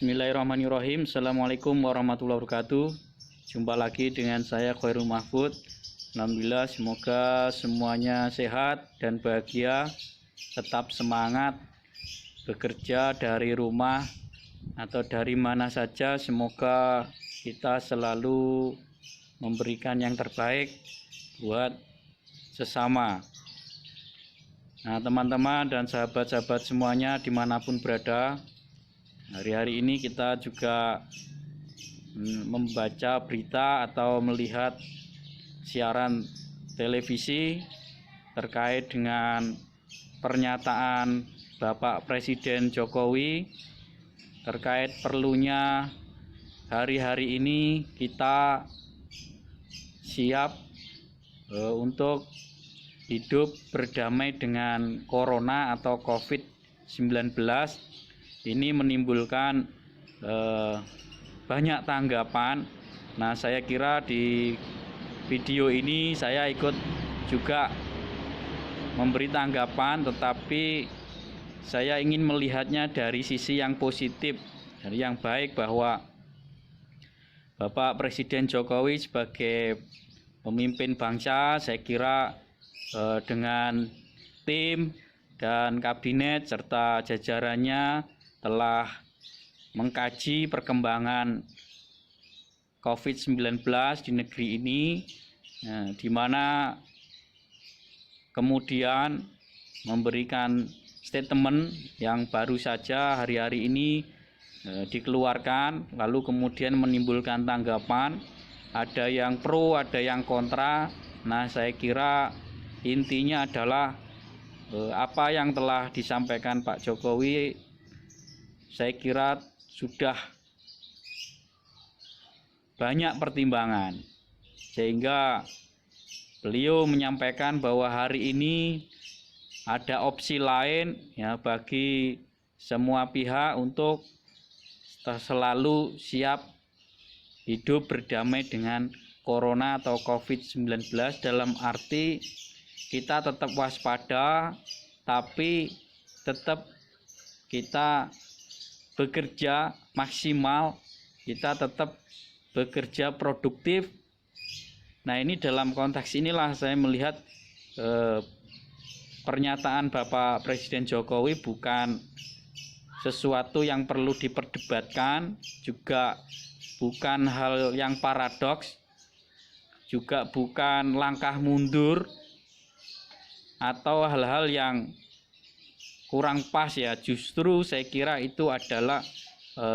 Bismillahirrahmanirrahim. Assalamualaikum warahmatullahi wabarakatuh. Jumpa lagi dengan saya Khairul Mahfud. Alhamdulillah, semoga semuanya sehat dan bahagia, tetap semangat bekerja dari rumah atau dari mana saja. Semoga kita selalu memberikan yang terbaik buat sesama. Nah, teman-teman dan sahabat-sahabat semuanya dimanapun berada, hari-hari ini kita juga membaca berita atau melihat siaran televisi terkait dengan pernyataan Bapak Presiden Jokowi terkait perlunya hari-hari ini kita siap untuk hidup berdamai dengan Corona atau COVID-19. Ini menimbulkan banyak tanggapan. Nah, saya kira di video ini saya ikut juga memberi tanggapan, tetapi saya ingin melihatnya dari sisi yang positif, dari yang baik, bahwa Bapak Presiden Jokowi sebagai pemimpin bangsa, saya kira dengan tim dan kabinet serta jajarannya telah mengkaji perkembangan COVID-19 di negeri ini, di mana kemudian memberikan statement yang baru saja hari-hari ini dikeluarkan, lalu kemudian menimbulkan tanggapan, ada yang pro, ada yang kontra. Nah, saya kira intinya adalah apa yang telah disampaikan Pak Jokowi, saya kira sudah banyak pertimbangan, sehingga beliau menyampaikan bahwa hari ini ada opsi lain ya bagi semua pihak untuk selalu siap hidup berdamai dengan Corona atau COVID-19, dalam arti kita tetap waspada, tapi tetap kita bekerja maksimal, kita tetap bekerja produktif. Nah, ini dalam konteks inilah saya melihat pernyataan Bapak Presiden Jokowi bukan sesuatu yang perlu diperdebatkan, juga bukan hal yang paradoks, juga bukan langkah mundur atau hal-hal yang kurang pas ya. Justru saya kira itu adalah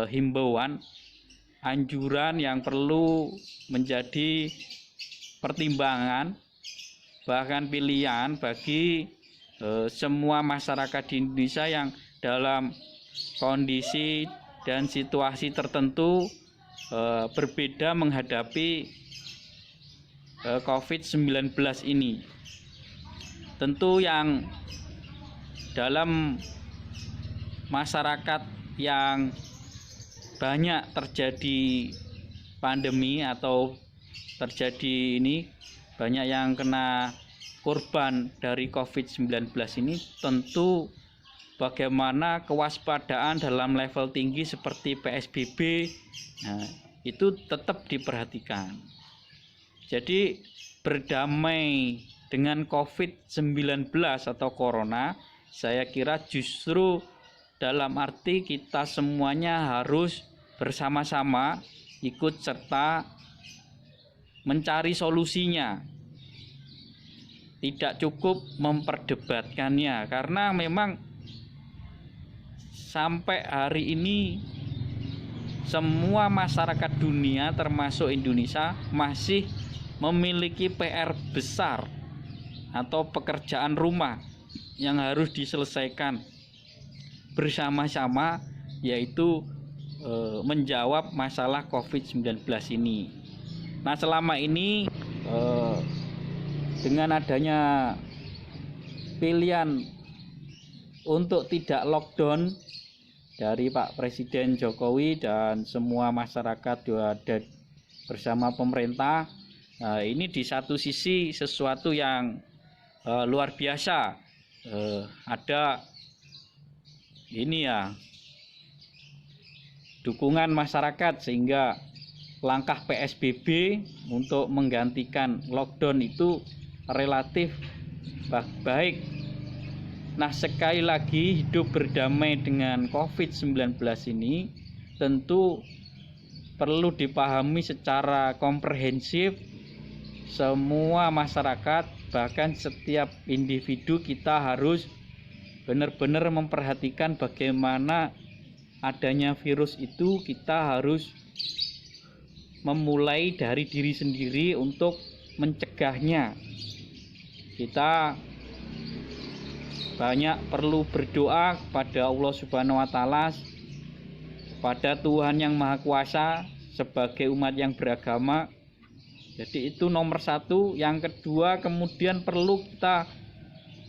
himbauan, anjuran yang perlu menjadi pertimbangan, bahkan pilihan bagi semua masyarakat di Indonesia yang dalam kondisi dan situasi tertentu berbeda menghadapi COVID-19 ini. Tentu yang dalam masyarakat yang banyak terjadi pandemi atau terjadi ini, banyak yang kena korban dari COVID-19 ini, tentu bagaimana kewaspadaan dalam level tinggi seperti PSBB, nah, itu tetap diperhatikan. Jadi berdamai dengan COVID-19 atau Corona, saya kira justru dalam arti kita semuanya harus bersama-sama ikut serta mencari solusinya. Tidak cukup memperdebatkannya, karena memang sampai hari ini semua masyarakat dunia termasuk Indonesia masih memiliki PR besar atau pekerjaan rumah yang harus diselesaikan bersama-sama, yaitu menjawab masalah COVID-19 ini. Nah, selama ini dengan adanya pilihan untuk tidak lockdown dari Pak Presiden Jokowi dan semua masyarakat bersama pemerintah, ini di satu sisi sesuatu yang luar biasa. Ada ini ya, dukungan masyarakat sehingga langkah PSBB untuk menggantikan lockdown itu relatif baik. Nah, sekali lagi hidup berdamai dengan COVID-19 ini tentu perlu dipahami secara komprehensif. Semua masyarakat, bahkan setiap individu, kita harus benar-benar memperhatikan bagaimana adanya virus itu. Kita harus memulai dari diri sendiri untuk mencegahnya. Kita banyak perlu berdoa kepada Allah Subhanahu wa Ta'ala, pada Tuhan yang Maha Kuasa sebagai umat yang beragama. Jadi itu nomor satu. Yang kedua, kemudian perlu kita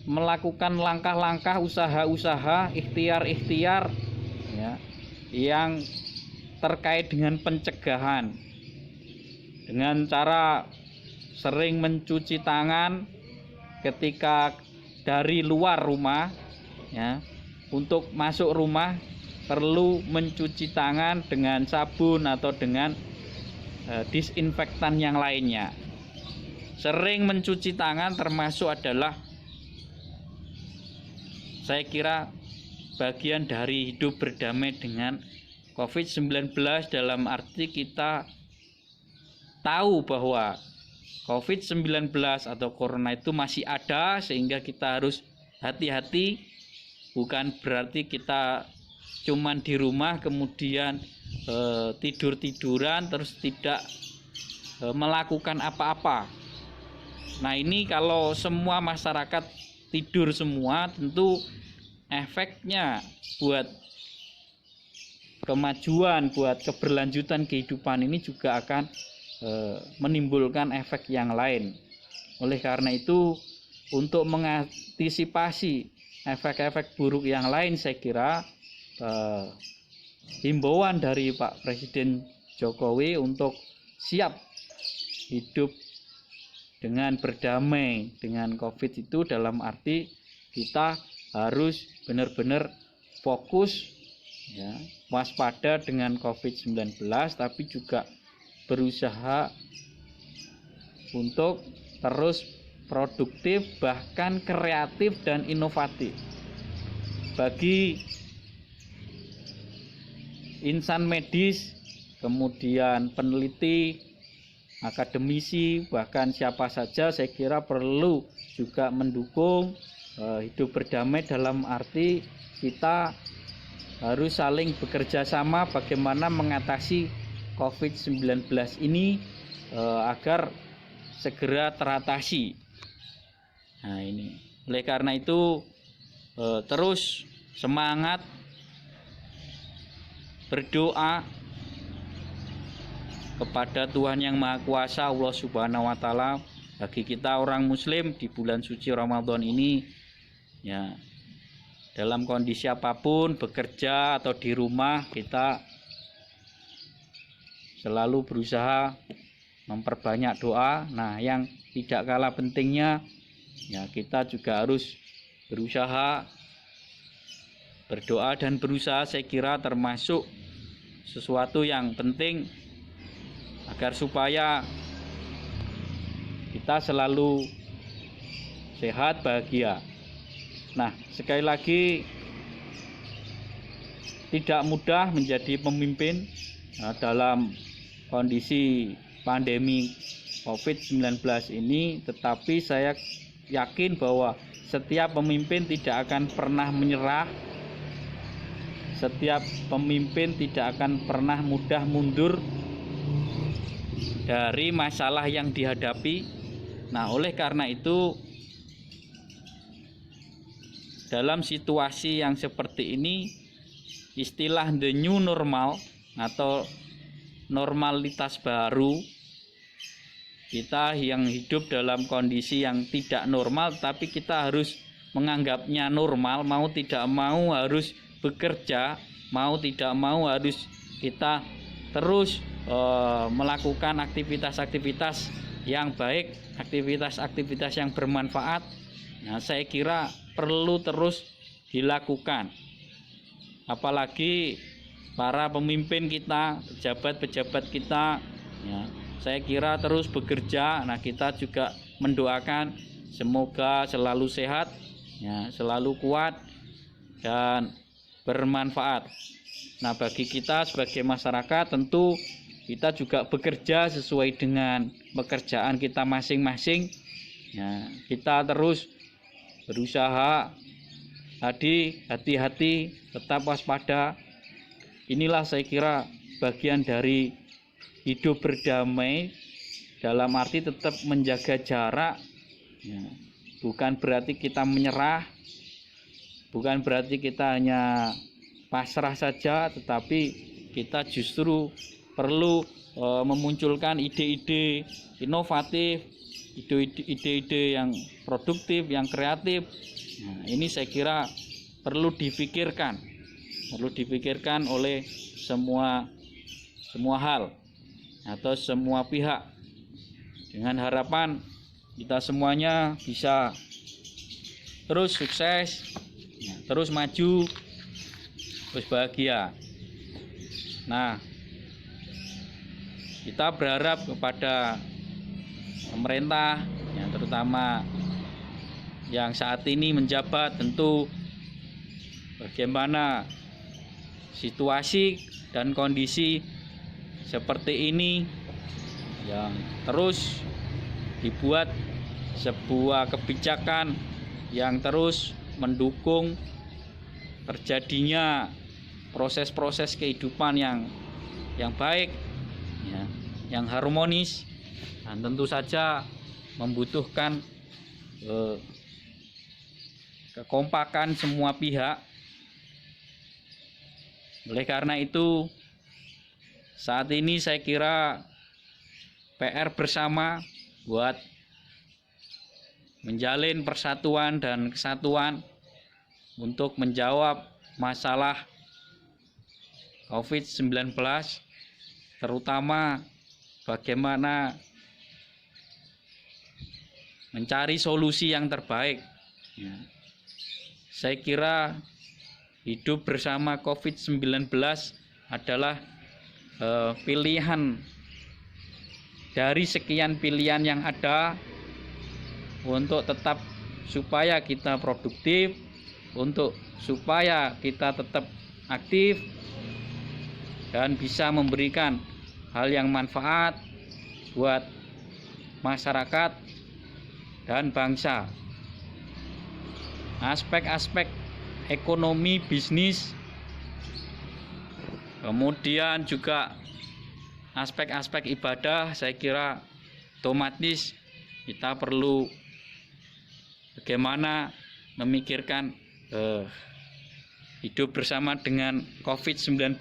melakukan langkah-langkah, usaha-usaha, ikhtiar-ikhtiar ya, yang terkait dengan pencegahan, dengan cara sering mencuci tangan ketika dari luar rumah ya. Untuk masuk rumah perlu mencuci tangan dengan sabun atau dengan disinfektan yang lainnya. Sering mencuci tangan termasuk adalah, saya kira, bagian dari hidup berdamai dengan COVID-19, dalam arti kita tahu bahwa COVID-19 atau corona itu masih ada, sehingga kita harus hati-hati. Bukan berarti kita cuman di rumah kemudian tidur-tiduran terus tidak melakukan apa-apa. Nah, ini kalau semua masyarakat tidur semua, tentu efeknya buat kemajuan, buat keberlanjutan kehidupan ini juga akan menimbulkan efek yang lain. Oleh karena itu, untuk mengantisipasi efek-efek buruk yang lain, saya kira himbauan dari Pak Presiden Jokowi untuk siap hidup dengan berdamai dengan COVID itu dalam arti kita harus benar-benar fokus ya, waspada dengan COVID-19, tapi juga berusaha untuk terus produktif, bahkan kreatif dan inovatif. Bagi insan medis, kemudian peneliti, akademisi, bahkan siapa saja, saya kira perlu juga mendukung hidup berdamai, dalam arti kita harus saling bekerja sama bagaimana mengatasi COVID-19 ini agar segera teratasi. Nah, ini oleh karena itu terus semangat berdoa kepada Tuhan yang Maha Kuasa, Allah Subhanahu wa Ta'ala. Bagi kita orang Muslim di bulan suci Ramadan ini ya, dalam kondisi apapun, bekerja atau di rumah, kita selalu berusaha memperbanyak doa. Nah, yang tidak kalah pentingnya ya, kita juga harus berusaha berdoa dan berusaha, saya kira termasuk sesuatu yang penting agar supaya kita selalu sehat, bahagia. Nah, sekali lagi, tidak mudah menjadi pemimpin dalam kondisi pandemi COVID-19 ini, tetapi saya yakin bahwa setiap pemimpin tidak akan pernah menyerah. Setiap pemimpin tidak akan pernah mudah mundur dari masalah yang dihadapi. Nah, oleh karena itu, dalam situasi yang seperti ini, istilah the new normal atau normalitas baru, kita yang hidup dalam kondisi yang tidak normal, tapi kita harus menganggapnya normal. Mau tidak mau harus bekerja, mau tidak mau harus kita terus melakukan aktivitas-aktivitas yang baik, aktivitas-aktivitas yang bermanfaat. Nah, saya kira perlu terus dilakukan. Apalagi para pemimpin kita, pejabat-pejabat kita, ya, saya kira terus bekerja. Nah, kita juga mendoakan semoga selalu sehat, ya, selalu kuat dan bermanfaat. Nah, bagi kita sebagai masyarakat tentu kita juga bekerja sesuai dengan pekerjaan kita masing-masing. Ya, kita terus berusaha hati-hati, tetap waspada. Inilah saya kira bagian dari hidup berdamai, dalam arti tetap menjaga jarak. Ya, bukan berarti kita menyerah, bukan berarti kita hanya pasrah saja, tetapi kita justru perlu memunculkan ide-ide inovatif, ide-ide yang produktif, yang kreatif. Nah, ini saya kira perlu dipikirkan oleh semua hal atau semua pihak, dengan harapan kita semuanya bisa terus sukses, terus maju, terus bahagia. Nah, kita berharap kepada pemerintah, yang terutama yang saat ini menjabat, tentu bagaimana situasi dan kondisi seperti ini yang terus dibuat sebuah kebijakan yang terus mendukung terjadinya proses-proses kehidupan yang baik, ya, yang harmonis, dan tentu saja membutuhkan kekompakan semua pihak. Oleh karena itu, saat ini saya kira PR bersama buat menjalin persatuan dan kesatuan untuk menjawab masalah COVID-19, terutama bagaimana mencari solusi yang terbaik. Ya, saya kira hidup bersama COVID-19 adalah pilihan dari sekian pilihan yang ada untuk tetap supaya kita produktif, untuk supaya kita tetap aktif dan bisa memberikan hal yang manfaat buat masyarakat dan bangsa. Aspek-aspek ekonomi, bisnis, kemudian juga aspek-aspek ibadah, saya kira otomatis kita perlu bagaimana memikirkan hidup bersama dengan COVID-19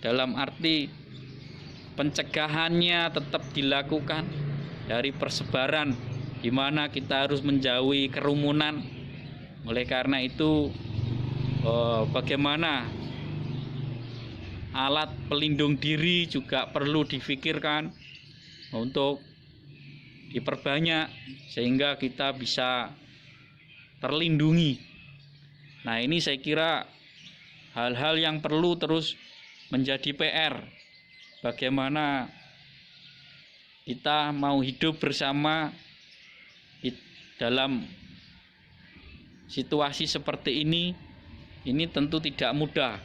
dalam arti pencegahannya tetap dilakukan dari persebaran, di mana kita harus menjauhi kerumunan. Oleh karena itu, bagaimana alat pelindung diri juga perlu difikirkan untuk diperbanyak sehingga kita bisa terlindungi. Nah, ini saya kira hal-hal yang perlu terus menjadi PR. Bagaimana kita mau hidup bersama dalam situasi seperti ini tentu tidak mudah.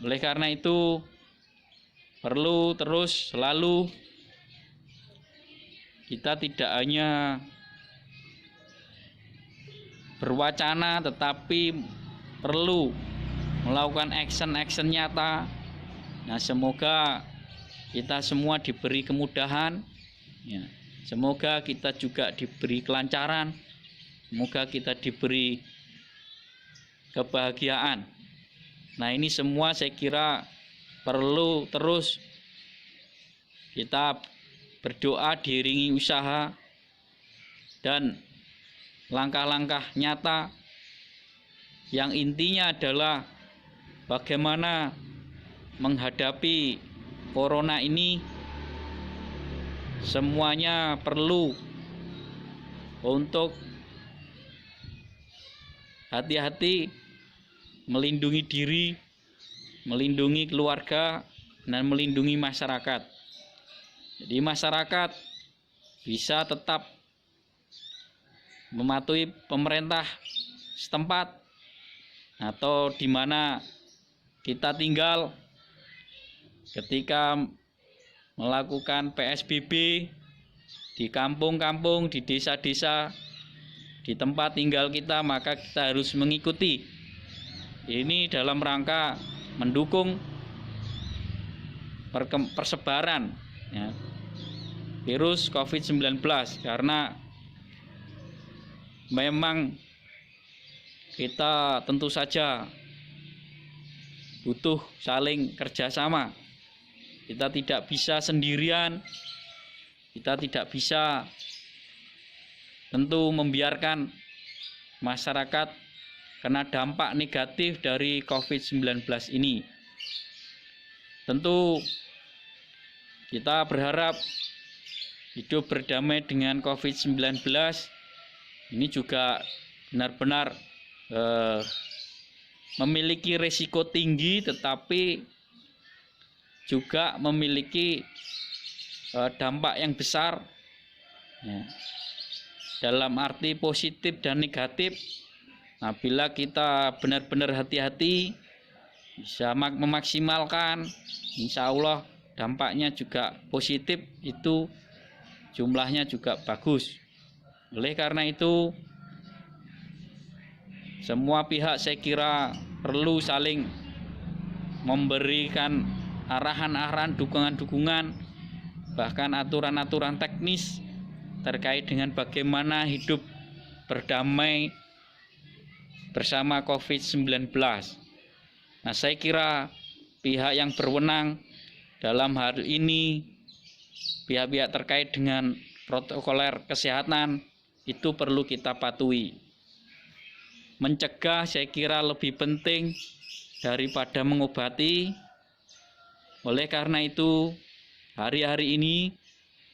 Oleh karena itu perlu terus selalu kita tidak hanya berwacana, tetapi perlu melakukan action nyata. Nah, semoga kita semua diberi kemudahan, ya. Semoga kita juga diberi kelancaran, semoga kita diberi kebahagiaan. Nah, ini semua saya kira perlu terus kita berdoa diiringi usaha dan langkah-langkah nyata yang intinya adalah bagaimana menghadapi corona ini. Semuanya perlu untuk hati-hati melindungi diri, melindungi keluarga, dan melindungi masyarakat. Jadi masyarakat bisa tetap mematuhi pemerintah setempat atau di mana kita tinggal ketika melakukan PSBB di kampung-kampung, di desa-desa, di tempat tinggal kita, maka kita harus mengikuti. Ini dalam rangka mendukung persebaran ya, virus COVID-19, karena memang kita tentu saja butuh saling kerjasama. Kita tidak bisa sendirian, kita tidak bisa tentu membiarkan masyarakat kena dampak negatif dari COVID-19 ini. Tentu kita berharap hidup berdamai dengan COVID-19 ini juga benar-benar memiliki risiko tinggi, tetapi juga memiliki dampak yang besar ya, dalam arti positif dan negatif. Nah, bila kita benar-benar hati-hati, bisa memaksimalkan, insya Allah dampaknya juga positif, itu jumlahnya juga bagus. Oleh karena itu, semua pihak saya kira perlu saling memberikan arahan-arahan, dukungan-dukungan, bahkan aturan-aturan teknis terkait dengan bagaimana hidup berdamai bersama COVID-19. Nah, saya kira pihak yang berwenang dalam hal ini, pihak-pihak terkait dengan protokoler kesehatan, itu perlu kita patuhi. Mencegah saya kira lebih penting daripada mengobati. Oleh karena itu, hari-hari ini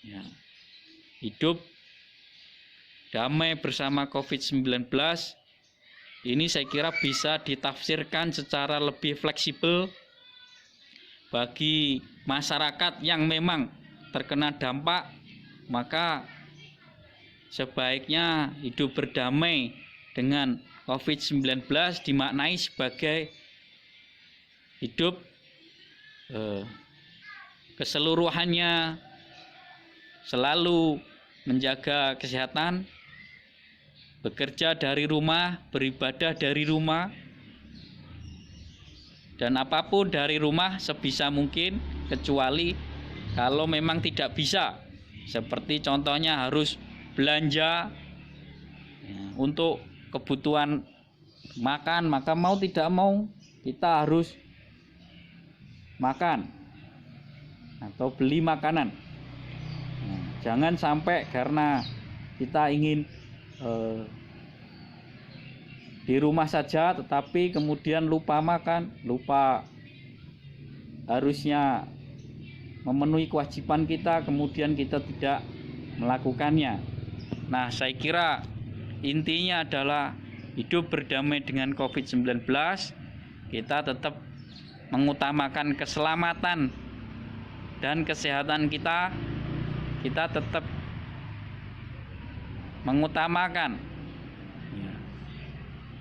ya, hidup damai bersama COVID-19 ini saya kira bisa ditafsirkan secara lebih fleksibel bagi masyarakat yang memang terkena dampak. Maka sebaiknya hidup berdamai dengan COVID-19 dimaknai sebagai hidup keseluruhannya selalu menjaga kesehatan, bekerja dari rumah, beribadah dari rumah, dan apapun dari rumah sebisa mungkin, kecuali kalau memang tidak bisa, seperti contohnya harus belanja ya, untuk kebutuhan makan, maka mau tidak mau kita harus makan atau beli makanan. Nah, jangan sampai karena kita ingin di rumah saja tetapi kemudian lupa makan, lupa harusnya memenuhi kewajiban kita, kemudian kita tidak melakukannya. Nah, saya kira intinya adalah hidup berdamai dengan COVID-19. Kita tetap mengutamakan keselamatan dan kesehatan kita. Kita tetap mengutamakan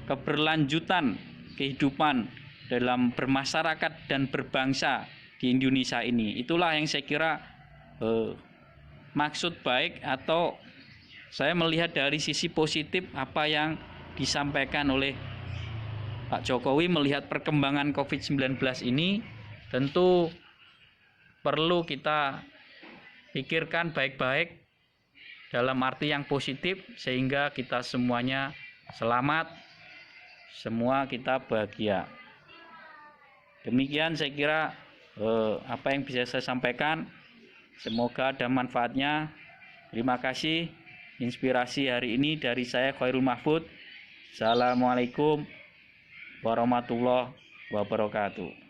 keberlanjutan kehidupan dalam bermasyarakat dan berbangsa di Indonesia ini. Itulah yang saya kira maksud baik, atau saya melihat dari sisi positif apa yang disampaikan oleh Pak Jokowi melihat perkembangan COVID-19 ini. Tentu perlu kita pikirkan baik-baik dalam arti yang positif, sehingga kita semuanya selamat, semua kita bahagia. Demikian saya kira apa yang bisa saya sampaikan. Semoga ada manfaatnya. Terima kasih. Inspirasi hari ini dari saya, Khairul Mahfud. Assalamualaikum warahmatullahi wabarakatuh.